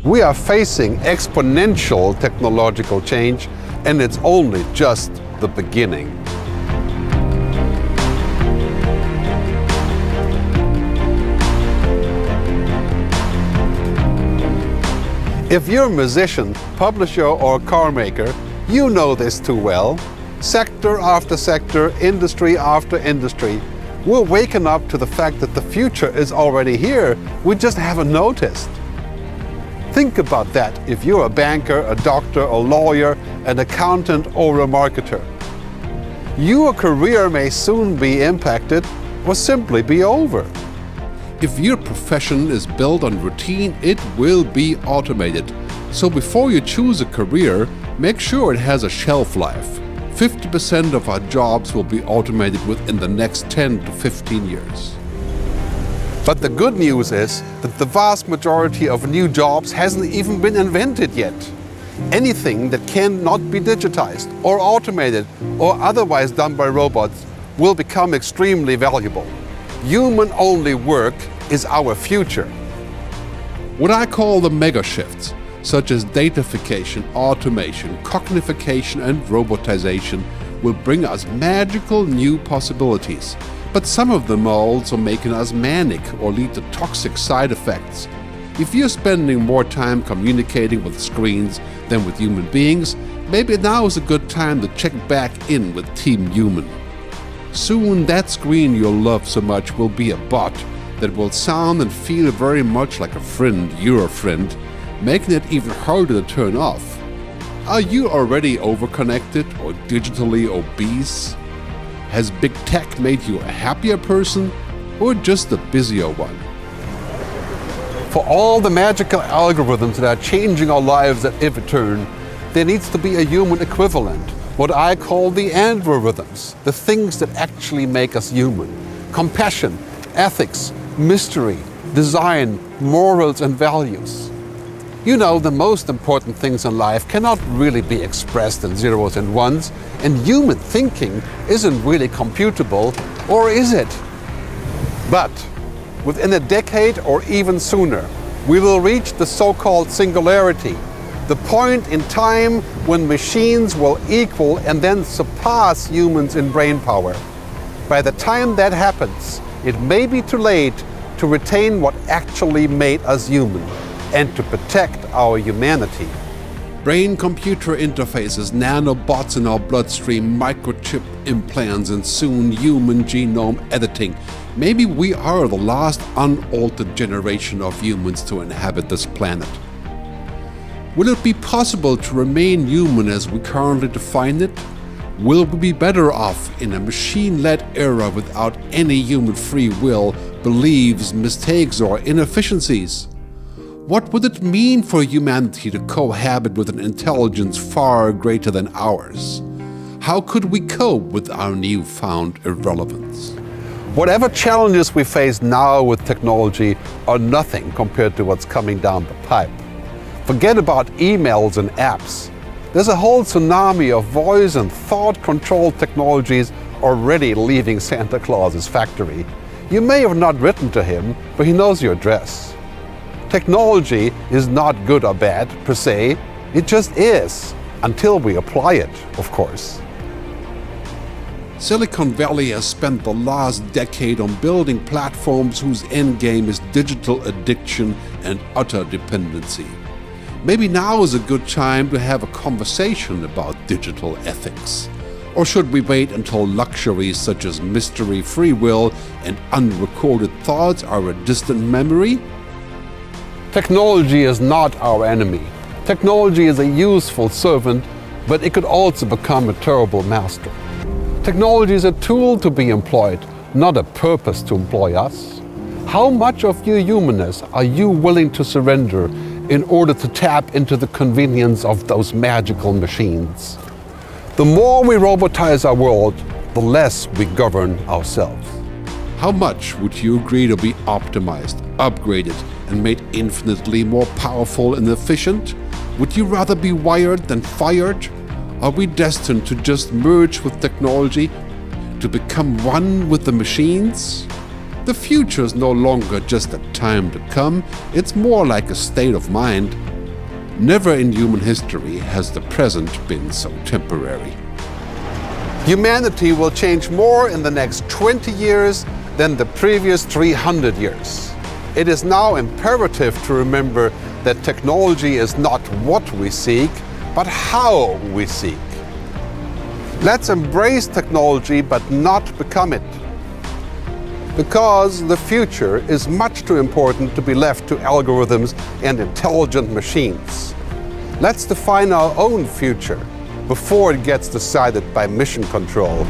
We are facing exponential technological change, and it's only just the beginning. If you're a musician, publisher, or car maker, you know this too well. Sector after sector, industry after industry, we're waking up to the fact that the future is already here. We just haven't noticed. Think about that if you're a banker, a doctor, a lawyer, an accountant, or a marketer. Your career may soon be impacted or simply be over. If your profession is built on routine, it will be automated. So before you choose a career, make sure it has a shelf life. 50% of our jobs will be automated within the next 10 to 15 years. But the good news is that the vast majority of new jobs hasn't even been invented yet. Anything that cannot be digitized or automated or otherwise done by robots will become extremely valuable. Human-only work is our future. What I call the mega shifts, such as datafication, automation, cognification, and robotization, will bring us magical new possibilities. But some of them are also making us manic or lead to toxic side effects. If you're spending more time communicating with screens than with human beings, maybe now is a good time to check back in with Team Human. Soon that screen you'll love so much will be a bot that will sound and feel very much like a friend, your friend, making it even harder to turn off. Are you already overconnected or digitally obese? Has big tech made you a happier person or just a busier one? For all the magical algorithms that are changing our lives at every turn, there needs to be a human equivalent. What I call the androrhythms, the things that actually make us human. Compassion, ethics, mystery, design, morals, and values. You know, the most important things in life cannot really be expressed in zeros and ones, and human thinking isn't really computable, or is it? But within a decade or even sooner, we will reach the so-called singularity, the point in time when machines will equal and then surpass humans in brain power. By the time that happens, it may be too late to retain what actually made us human and to protect our humanity. Brain-computer interfaces, nanobots in our bloodstream, microchip implants, and soon human genome editing. Maybe we are the last unaltered generation of humans to inhabit this planet. Will it be possible to remain human as we currently define it? Will we be better off in a machine-led era without any human free will, beliefs, mistakes, or inefficiencies? What would it mean for humanity to cohabit with an intelligence far greater than ours? How could we cope with our newfound irrelevance? Whatever challenges we face now with technology are nothing compared to what's coming down the pipe. Forget about emails and apps. There's a whole tsunami of voice and thought-controlled technologies already leaving Santa Claus's factory. You may have not written to him, but he knows your address. Technology is not good or bad, per se. It just is, until we apply it, of course. Silicon Valley has spent the last decade on building platforms whose endgame is digital addiction and utter dependency. Maybe now is a good time to have a conversation about digital ethics. Or should we wait until luxuries such as mystery, free will, and unrecorded thoughts are a distant memory? Technology is not our enemy. Technology is a useful servant, but it could also become a terrible master. Technology is a tool to be employed, not a purpose to employ us. How much of your humanness are you willing to surrender in order to tap into the convenience of those magical machines? The more we robotize our world, the less we govern ourselves. How much would you agree to be optimized, upgraded, and made infinitely more powerful and efficient? Would you rather be wired than fired? Are we destined to just merge with technology, to become one with the machines? The future is no longer just a time to come, it's more like a state of mind. Never in human history has the present been so temporary. Humanity will change more in the next 20 years than the previous 300 years. It is now imperative to remember that technology is not what we seek, but how we seek. Let's embrace technology but not become it. Because the future is much too important to be left to algorithms and intelligent machines. Let's define our own future before it gets decided by mission control.